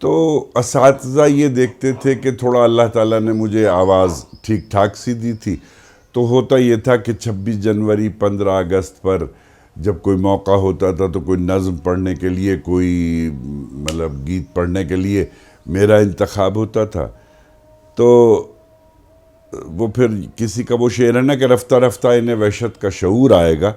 تو اساتذہ یہ دیکھتے تھے کہ تھوڑا اللہ تعالیٰ نے مجھے آواز ٹھیک ٹھاک سی دی تھی، تو ہوتا یہ تھا کہ 26 جنوری 15 اگست پر جب کوئی موقع ہوتا تھا تو کوئی نظم پڑھنے کے لیے، کوئی مطلب گیت پڑھنے کے لیے میرا انتخاب ہوتا تھا. تو وہ پھر کسی کا وہ شعر ہے نا کہ رفتہ رفتہ انہیں وحشت کا شعور آئے گا،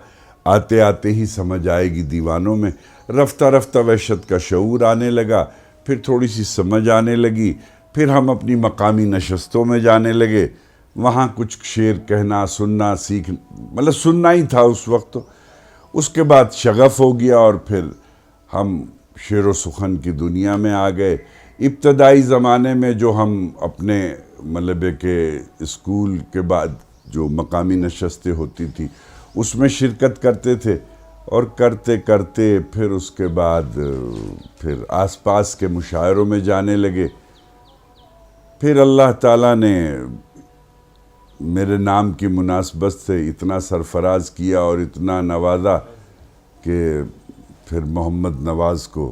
آتے آتے ہی سمجھ آئے گی دیوانوں میں. رفتہ رفتہ وحشت کا شعور آنے لگا، پھر تھوڑی سی سمجھ آنے لگی، پھر ہم اپنی مقامی نشستوں میں جانے لگے، وہاں کچھ شعر کہنا، سننا، سیکھ مطلب سننا ہی تھا اس وقت. اس کے بعد شغف ہو گیا اور پھر ہم شعر و سخن کی دنیا میں آ گئے. ابتدائی زمانے میں جو ہم اپنے مطلب کہ اسکول کے بعد جو مقامی نشستیں ہوتی تھی اس میں شرکت کرتے تھے، اور کرتے کرتے پھر اس کے بعد پھر آس پاس کے مشاعروں میں جانے لگے. پھر اللہ تعالیٰ نے میرے نام کی مناسبت سے اتنا سرفراز کیا اور اتنا نوازا کہ پھر محمد نواز کو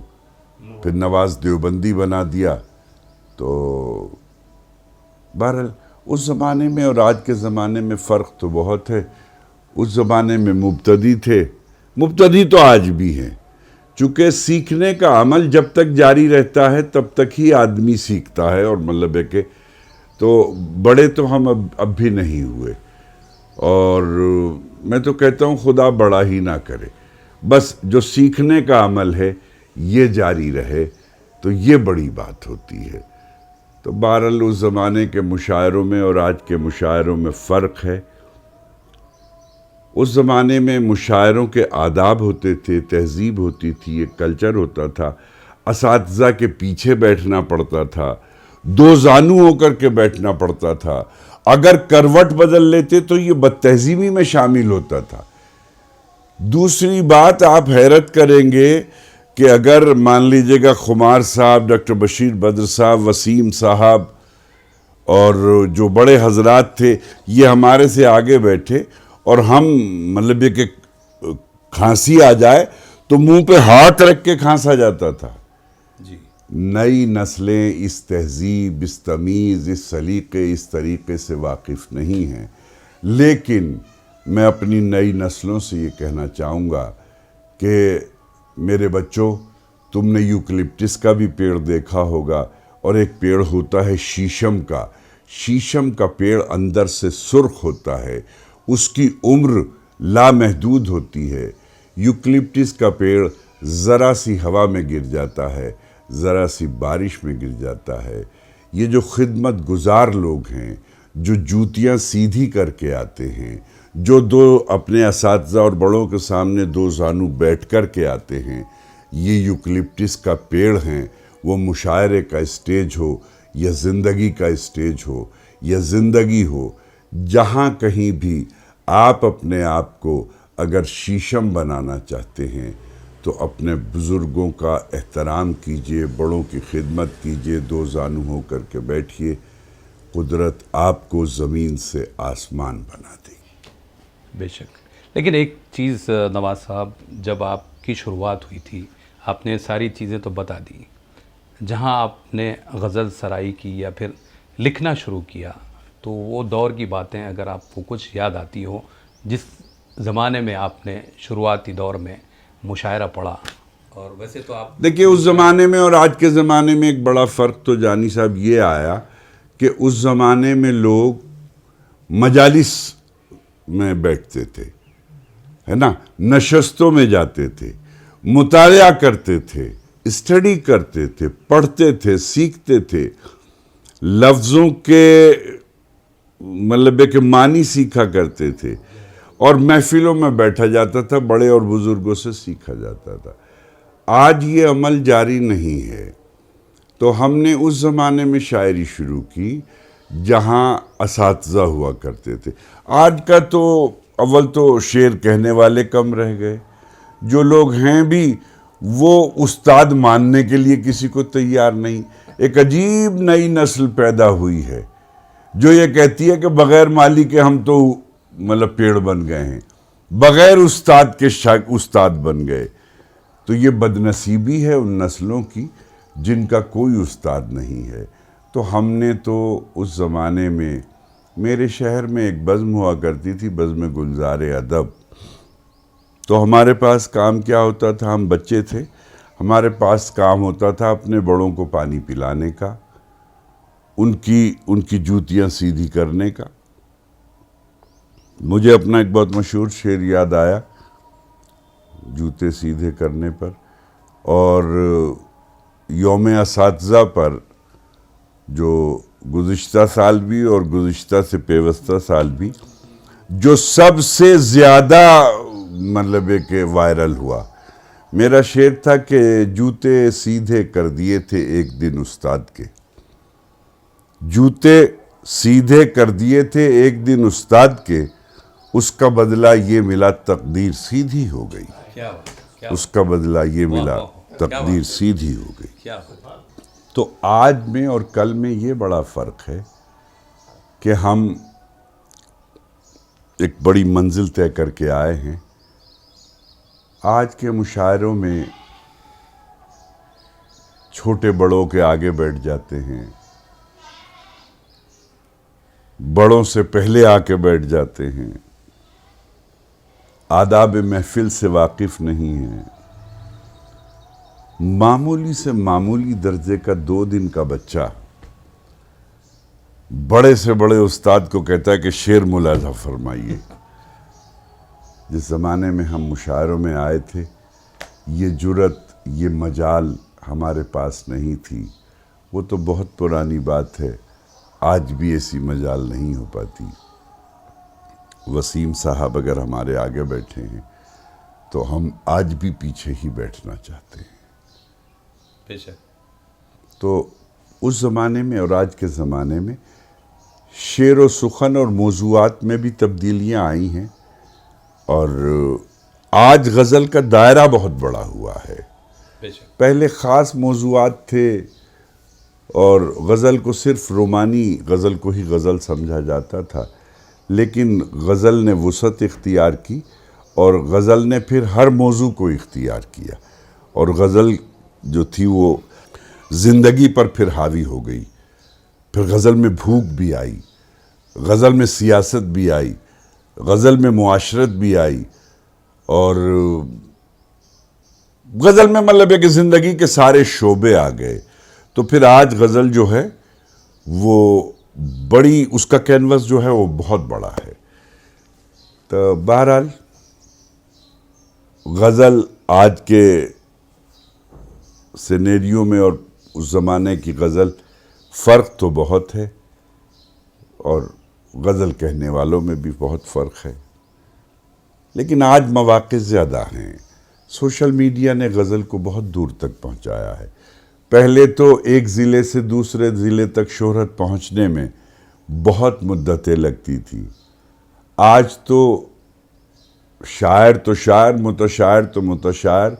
پھر نواز دیوبندی بنا دیا. تو بہرحال اس زمانے میں اور آج کے زمانے میں فرق تو بہت ہے. اس زمانے میں مبتدی تھے، مبتدی تو آج بھی ہیں، چونکہ سیکھنے کا عمل جب تک جاری رہتا ہے تب تک ہی آدمی سیکھتا ہے. اور مطلب ہے کہ تو بڑے تو ہم اب بھی نہیں ہوئے، اور میں تو کہتا ہوں خدا بڑا ہی نہ کرے، بس جو سیکھنے کا عمل ہے یہ جاری رہے تو یہ بڑی بات ہوتی ہے. تو بہرحال اس زمانے کے مشاعروں میں اور آج کے مشاعروں میں فرق ہے. اس زمانے میں مشاعروں کے آداب ہوتے تھے، تہذیب ہوتی تھی، ایک کلچر ہوتا تھا. اساتذہ کے پیچھے بیٹھنا پڑتا تھا، دو زانو ہو کر کے بیٹھنا پڑتا تھا. اگر کروٹ بدل لیتے تو یہ بد تہذیبی میں شامل ہوتا تھا. دوسری بات آپ حیرت کریں گے کہ اگر مان لیجئے گا خمار صاحب، ڈاکٹر بشیر بدر صاحب، وسیم صاحب اور جو بڑے حضرات تھے یہ ہمارے سے آگے بیٹھے اور ہم مطلب یہ کہ کھانسی آ جائے تو منہ پہ ہاتھ رکھ کے کھانسا جاتا تھا. نئی نسلیں اس تہذیب، اس تمیز، اس سلیقے، اس طریقے سے واقف نہیں ہیں. لیکن میں اپنی نئی نسلوں سے یہ کہنا چاہوں گا کہ میرے بچوں، تم نے یوکلپٹس کا بھی پیڑ دیکھا ہوگا، اور ایک پیڑ ہوتا ہے شیشم کا. شیشم کا پیڑ اندر سے سرخ ہوتا ہے، اس کی عمر لامحدود ہوتی ہے. یوکلپٹس کا پیڑ ذرا سی ہوا میں گر جاتا ہے، ذرا سی بارش میں گر جاتا ہے. یہ جو خدمت گزار لوگ ہیں، جو جوتیاں سیدھی کر کے آتے ہیں، جو دو اپنے اساتذہ اور بڑوں کے سامنے دو زانو بیٹھ کر کے آتے ہیں، یہ یوکلپٹس کا پیڑ ہیں. وہ مشاعرے کا اسٹیج ہو یا زندگی کا اسٹیج ہو یا زندگی ہو، جہاں کہیں بھی آپ اپنے آپ کو اگر شیشم بنانا چاہتے ہیں تو اپنے بزرگوں کا احترام کیجئے، بڑوں کی خدمت کیجئے، دو زانو ہو کر کے بیٹھیے. قدرت آپ کو زمین سے آسمان بنا دے گی. بے شک. لیکن ایک چیز نواز صاحب، جب آپ کی شروعات ہوئی تھی آپ نے ساری چیزیں تو بتا دی، جہاں آپ نے غزل سرائی کی یا پھر لکھنا شروع کیا تو وہ دور کی باتیں اگر آپ کو کچھ یاد آتی ہو جس زمانے میں آپ نے شروعاتی دور میں مشاعرہ پڑھا. اور ویسے تو آپ دیکھیے اس زمانے میں اور آج کے زمانے میں ایک بڑا فرق تو جانی صاحب یہ آیا کہ اس زمانے میں لوگ مجالس میں بیٹھتے تھے، ہے نا، نشستوں میں جاتے تھے، مطالعہ کرتے تھے، اسٹڈی کرتے تھے، پڑھتے تھے، سیکھتے تھے، لفظوں کے مطلب کہ معنی سیکھا کرتے تھے، اور محفلوں میں بیٹھا جاتا تھا، بڑے اور بزرگوں سے سیکھا جاتا تھا. آج یہ عمل جاری نہیں ہے. تو ہم نے اس زمانے میں شاعری شروع کی جہاں اساتذہ ہوا کرتے تھے. آج کا تو اول تو شعر کہنے والے کم رہ گئے، جو لوگ ہیں بھی وہ استاد ماننے کے لیے کسی کو تیار نہیں. ایک عجیب نئی نسل پیدا ہوئی ہے جو یہ کہتی ہے کہ بغیر مالی کے ہم تو مطلب پیڑ بن گئے ہیں، بغیر استاد کے استاد بن گئے. تو یہ بدنصیبی ہے ان نسلوں کی جن کا کوئی استاد نہیں ہے. تو ہم نے تو اس زمانے میں میرے شہر میں ایک بزم ہوا کرتی تھی، بزم گلزار ادب. تو ہمارے پاس کام کیا ہوتا تھا، ہم بچے تھے، ہمارے پاس کام ہوتا تھا اپنے بڑوں کو پانی پلانے کا، ان کی جوتیاں سیدھی کرنے کا. مجھے اپنا ایک بہت مشہور شعر یاد آیا جوتے سیدھے کرنے پر. اور یوم اساتذہ پر جو گزشتہ سال بھی اور گزشتہ سے پیوستہ سال بھی جو سب سے زیادہ مطلب ہے کہ وائرل ہوا، میرا شعر تھا کہ جوتے سیدھے کر دیے تھے ایک دن استاد کے، جوتے سیدھے کر دیے تھے ایک دن استاد کے، اس کا بدلہ یہ ملا تقدیر سیدھی ہو گئی، اس کا بدلہ یہ ملا تقدیر سیدھی ہو گئی. تو آج میں اور کل میں یہ بڑا فرق ہے کہ ہم ایک بڑی منزل طے کر کے آئے ہیں. آج کے مشاعروں میں چھوٹے بڑوں کے آگے بیٹھ جاتے ہیں، بڑوں سے پہلے آ کے بیٹھ جاتے ہیں، آداب محفل سے واقف نہیں ہیں. معمولی سے معمولی درجے کا 2 دن کا بچہ بڑے سے بڑے استاد کو کہتا ہے کہ شعر ملاحظہ فرمائیے. جس زمانے میں ہم مشاعروں میں آئے تھے یہ جرت، یہ مجال ہمارے پاس نہیں تھی. وہ تو بہت پرانی بات ہے، آج بھی ایسی مجال نہیں ہو پاتی. وسیم صاحب اگر ہمارے آگے بیٹھے ہیں تو ہم آج بھی پیچھے ہی بیٹھنا چاہتے ہیں. تو اس زمانے میں اور آج کے زمانے میں شعر و سخن اور موضوعات میں بھی تبدیلیاں آئی ہیں، اور آج غزل کا دائرہ بہت بڑا ہوا ہے. پہلے خاص موضوعات تھے اور غزل کو صرف رومانی غزل کو ہی غزل سمجھا جاتا تھا، لیکن غزل نے وسعت اختیار کی اور غزل نے پھر ہر موضوع کو اختیار کیا، اور غزل جو تھی وہ زندگی پر پھر حاوی ہو گئی. پھر غزل میں بھوک بھی آئی، غزل میں سیاست بھی آئی، غزل میں معاشرت بھی آئی، اور غزل میں مطلب ہے کہ زندگی کے سارے شعبے آ گئے. تو پھر آج غزل جو ہے وہ بڑی، اس کا کینوس جو ہے وہ بہت بڑا ہے. تو بہرحال غزل آج کے سینیریو میں اور اس زمانے کی غزل فرق تو بہت ہے، اور غزل کہنے والوں میں بھی بہت فرق ہے. لیکن آج مواقع زیادہ ہیں. سوشل میڈیا نے غزل کو بہت دور تک پہنچایا ہے. پہلے تو ایک ضلع سے دوسرے ضلع تک شہرت پہنچنے میں بہت مدتیں لگتی تھی. آج تو شاعر تو شاعر، متشاعر تو متشاعر،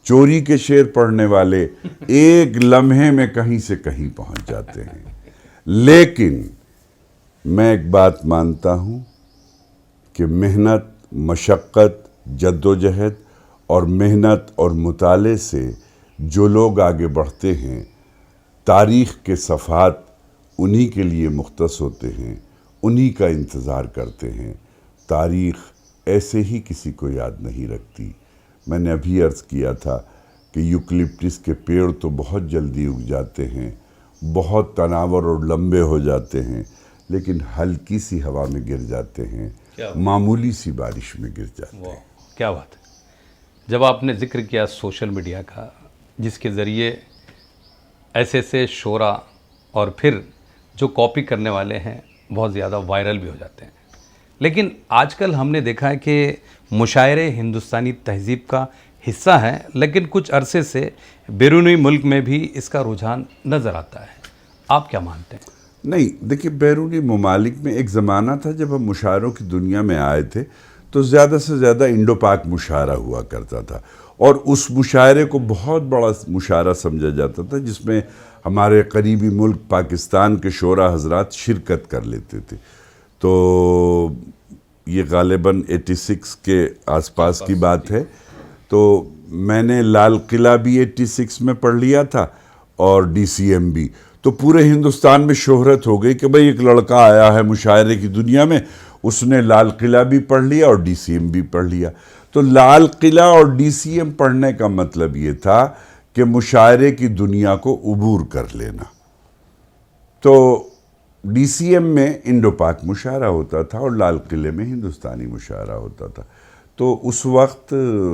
چوری کے شعر پڑھنے والے ایک لمحے میں کہیں سے کہیں پہنچ جاتے ہیں. لیکن میں ایک بات مانتا ہوں کہ محنت، مشقت، جدوجہد اور محنت اور مطالعے سے جو لوگ آگے بڑھتے ہیں، تاریخ کے صفحات انہی کے لیے مختص ہوتے ہیں، انہی کا انتظار کرتے ہیں. تاریخ ایسے ہی کسی کو یاد نہیں رکھتی. میں نے ابھی عرض کیا تھا کہ یوکلپٹس کے پیڑ تو بہت جلدی اگ جاتے ہیں، بہت تناور اور لمبے ہو جاتے ہیں، لیکن ہلکی سی ہوا میں گر جاتے ہیں، معمولی سی بارش میں گر جاتے ہیں. کیا بات ہے. جب آپ نے ذکر کیا سوشل میڈیا کا، جس کے ذریعے ایسے شعرا اور پھر جو کاپی کرنے والے ہیں بہت زیادہ وائرل بھی ہو جاتے ہیں، لیکن آج کل ہم نے دیکھا ہے کہ مشاعرے ہندوستانی تہذیب کا حصہ ہیں، لیکن کچھ عرصے سے بیرونی ملک میں بھی اس کا رجحان نظر آتا ہے. آپ کیا مانتے ہیں؟ نہیں، دیکھیے بیرونی ممالک میں ایک زمانہ تھا جب ہم مشاعروں کی دنیا میں آئے تھے تو زیادہ سے زیادہ انڈو پاک مشاعرہ ہوا کرتا تھا، اور اس مشاعرے کو بہت بڑا مشاعرہ سمجھا جاتا تھا، جس میں ہمارے قریبی ملک پاکستان کے شعراء حضرات شرکت کر لیتے تھے. تو یہ غالباً 86 کے آس پاس کی بات ہے. تو میں نے لال قلعہ بھی 86 میں پڑھ لیا تھا، اور ڈی سی ایم بھی. تو پورے ہندوستان میں شہرت ہو گئی کہ بھئی ایک لڑکا آیا ہے مشاعرے کی دنیا میں, اس نے لال قلعہ بھی پڑھ لیا اور ڈی سی ایم بھی پڑھ لیا. تو لال قلعہ اور ڈی سی ایم پڑھنے کا مطلب یہ تھا کہ مشاعرے کی دنیا کو عبور کر لینا. تو ڈی سی ایم میں انڈو پاک مشاعرہ ہوتا تھا اور لال قلعے میں ہندوستانی مشاعرہ ہوتا تھا. تو اس وقت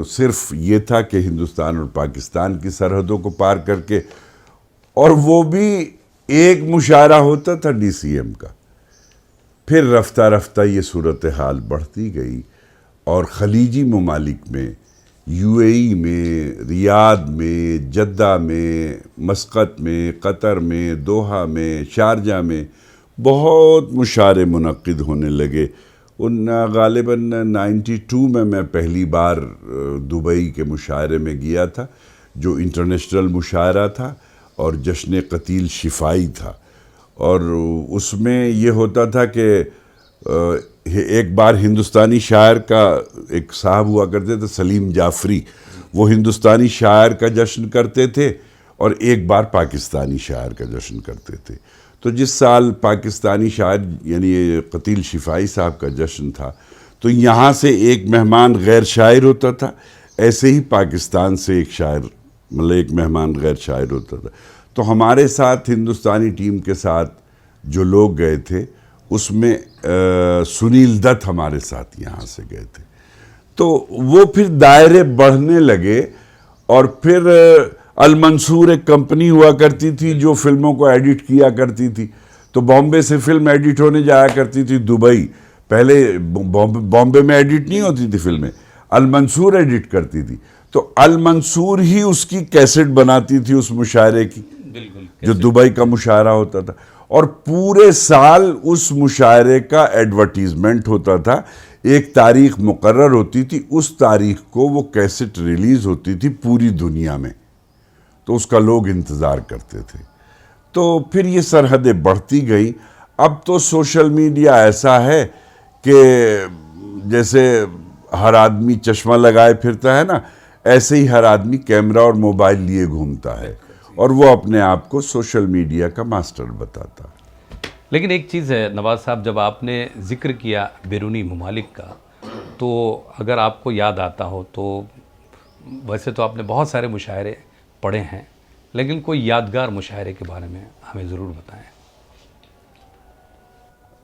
صرف یہ تھا کہ ہندوستان اور پاکستان کی سرحدوں کو پار کر کے, اور وہ بھی ایک مشاعرہ ہوتا تھا ڈی سی ایم کا. پھر رفتہ رفتہ یہ صورتحال بڑھتی گئی اور خلیجی ممالک میں, یو اے ای میں, ریاض میں, جدہ میں, مسقط میں, قطر میں, دوحہ میں, شارجہ میں بہت مشاعرے منعقد ہونے لگے. ان غالباً 92 میں پہلی بار دبئی کے مشاعرے میں گیا تھا, جو انٹرنیشنل مشاعرہ تھا اور جشن قتیل شفائی تھا. اور اس میں یہ ہوتا تھا کہ ایک بار ہندوستانی شاعر کا ایک صاحب ہوا کرتے تھے سلیم جعفری, وہ ہندوستانی شاعر کا جشن کرتے تھے اور ایک بار پاکستانی شاعر کا جشن کرتے تھے. تو جس سال پاکستانی شاعر یعنی قتیل شفائی صاحب کا جشن تھا تو یہاں سے ایک مہمان غیر شاعر ہوتا تھا, ایسے ہی پاکستان سے ایک شاعر مطلب ایک مہمان غیر شاعر ہوتا تھا. تو ہمارے ساتھ ہندوستانی ٹیم کے ساتھ جو لوگ گئے تھے اس میں سنیل دت ہمارے ساتھ یہاں سے گئے تھے. تو وہ پھر دائرے بڑھنے لگے اور پھر المنصور ایک کمپنی ہوا کرتی تھی جو فلموں کو ایڈٹ کیا کرتی تھی. تو بامبے سے فلم ایڈٹ ہونے جایا کرتی تھی دبئی. پہلے بامبے میں ایڈٹ نہیں ہوتی تھی فلمیں, المنصور ایڈٹ کرتی تھی. تو المنصور ہی اس کی کیسٹ بناتی تھی اس مشاعرے کی, جو دبئی کا مشاعرہ ہوتا تھا. اور پورے سال اس مشاعرے کا ایڈورٹیزمنٹ ہوتا تھا, ایک تاریخ مقرر ہوتی تھی, اس تاریخ کو وہ کیسٹ ریلیز ہوتی تھی پوری دنیا میں, تو اس کا لوگ انتظار کرتے تھے. تو پھر یہ سرحدیں بڑھتی گئیں. اب تو سوشل میڈیا ایسا ہے کہ جیسے ہر آدمی چشمہ لگائے پھرتا ہے نا, ایسے ہی ہر آدمی کیمرہ اور موبائل لیے گھومتا ہے اور وہ اپنے آپ کو سوشل میڈیا کا ماسٹر بتاتا. لیکن ایک چیز ہے نواز صاحب, جب آپ نے ذکر کیا بیرونی ممالک کا, تو اگر آپ کو یاد آتا ہو تو ویسے تو آپ نے بہت سارے مشاعرے پڑھے ہیں, لیکن کوئی یادگار مشاعرے کے بارے میں ہمیں ضرور بتائیں.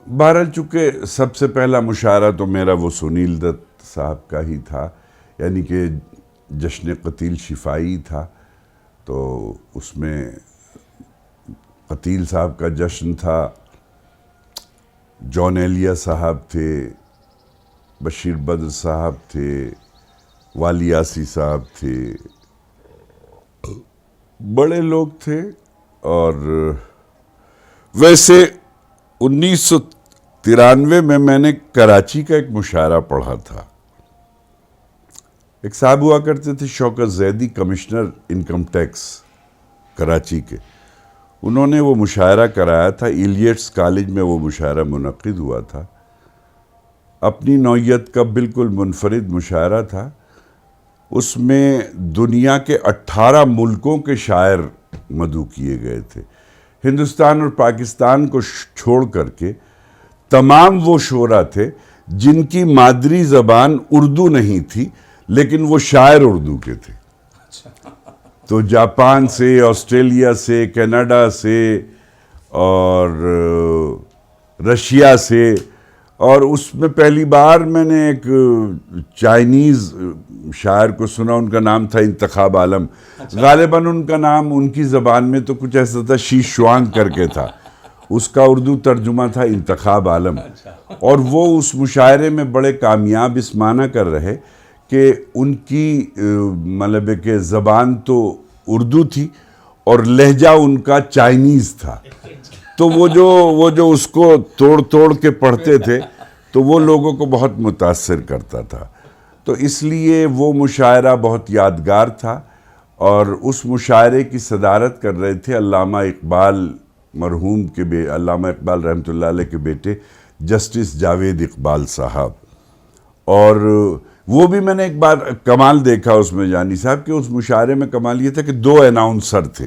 بہرحال چونکہ سب سے پہلا مشاعرہ تو میرا وہ سنیل دت صاحب کا ہی تھا, یعنی کہ جشن قتیل شفائی تھا. تو اس میں قتیل صاحب کا جشن تھا, جان ایلیا صاحب تھے, بشیر بدر صاحب تھے, والی یاسی صاحب تھے, بڑے لوگ تھے. اور ویسے 1993 میں نے کراچی کا ایک مشاعرہ پڑھا تھا. ایک صاحب ہوا کرتے تھے Shaukat Zaidi, commissioner income tax Karachi کے, انہوں نے وہ مشاعرہ کرایا تھا. ایلیٹس کالج میں وہ مشاعرہ منعقد ہوا تھا. اپنی نوعیت کا بالکل منفرد مشاعرہ تھا. اس میں دنیا کے 18 ملکوں کے شاعر مدعو کیے گئے تھے. ہندوستان اور پاکستان کو چھوڑ کر کے تمام وہ شعراء تھے جن کی مادری زبان اردو نہیں تھی, لیکن وہ شاعر اردو کے تھے. تو جاپان سے, آسٹریلیا سے, کینیڈا سے اور رشیا سے, اور اس میں پہلی بار میں نے ایک چائنیز شاعر کو سنا, ان کا نام تھا انتخاب عالم. غالباً ان کا نام ان کی زبان میں تو کچھ ایسا تھا, شی شوانگ کر کے تھا, اس کا اردو ترجمہ تھا انتخاب عالم. اور وہ اس مشاعرے میں بڑے کامیاب اس معنی کر رہے کہ ان کی مطلب کہ زبان تو اردو تھی اور لہجہ ان کا چائنیز تھا. تو وہ جو اس کو توڑ کے پڑھتے تھے تو وہ لوگوں کو بہت متاثر کرتا تھا. تو اس لیے وہ مشاعرہ بہت یادگار تھا. اور اس مشاعرے کی صدارت کر رہے تھے علامہ اقبال مرحوم کے علامہ اقبال رحمۃ اللہ علیہ کے بیٹے جسٹس جاوید اقبال صاحب. اور وہ بھی میں نے ایک بار کمال دیکھا اس میں جانی صاحب کہ اس مشاعرے میں کمال یہ تھا کہ 2 اناؤنسر تھے.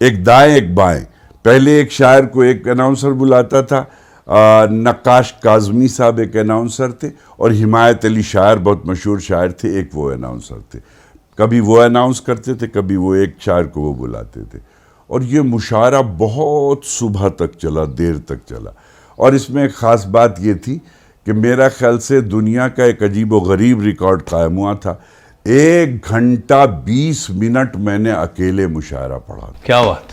ایک دائیں ایک بائیں. پہلے ایک شاعر کو ایک اناؤنسر بلاتا تھا, نقاش کاظمی صاحب ایک اناؤنسر تھے, اور حمایت علی شاعر بہت مشہور شاعر تھے, ایک وہ اناؤنسر تھے. کبھی وہ اناؤنس کرتے تھے, کبھی وہ ایک شاعر کو وہ بلاتے تھے. اور یہ مشاعرہ بہت صبح تک چلا, دیر تک چلا. اور اس میں ایک خاص بات یہ تھی کہ میرا خیال سے دنیا کا ایک عجیب و غریب ریکارڈ قائم ہوا تھا. 1 گھنٹہ 20 منٹ میں نے اکیلے مشاعرہ پڑھا. کیا بات,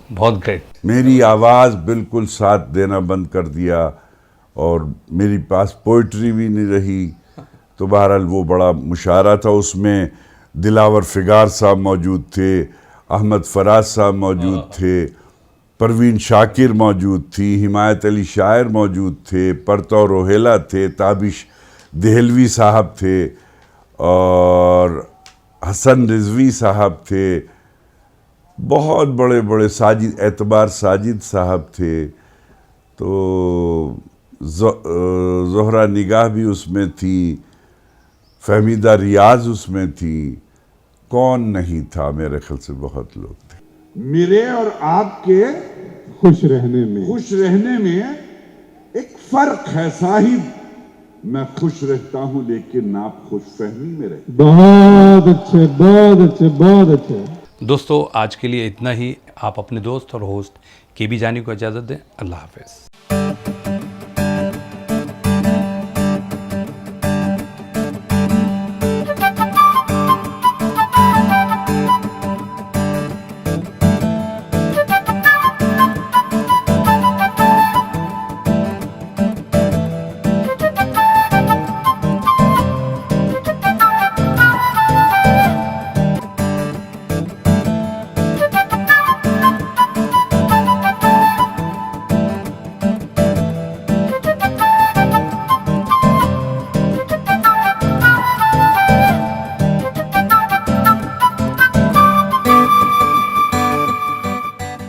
بہت گریٹ. میری آواز بالکل ساتھ دینا بند کر دیا, اور میری پاس پوئٹری بھی نہیں رہی. تو بہرحال وہ بڑا مشاعرہ تھا. اس میں دلاور فگار صاحب موجود تھے, احمد فراز صاحب موجود تھے, پروین شاکر موجود تھی, حمایت علی شاعر موجود تھے, پرتو روہیلا تھے, تابش دہلوی صاحب تھے, اور حسن رضوی صاحب تھے. بہت بڑے بڑے, ساجد اعتبار ساجد صاحب تھے. تو زہرہ نگاہ بھی اس میں تھی, فہمیدہ ریاض اس میں تھی. کون نہیں تھا, میرے خیال سے بہت لوگ تھے. میرے اور آپ کے خوش رہنے میں ایک فرق ہے صاحب. میں خوش رہتا ہوں لیکن آپ خوش فہمی میں رہتے. بہت اچھے بہت اچھے بہت اچھے. دوستو آج کے لیے اتنا ہی. آپ اپنے دوست اور ہوسٹ کے بی جانی کو اجازت دیں. اللہ حافظ.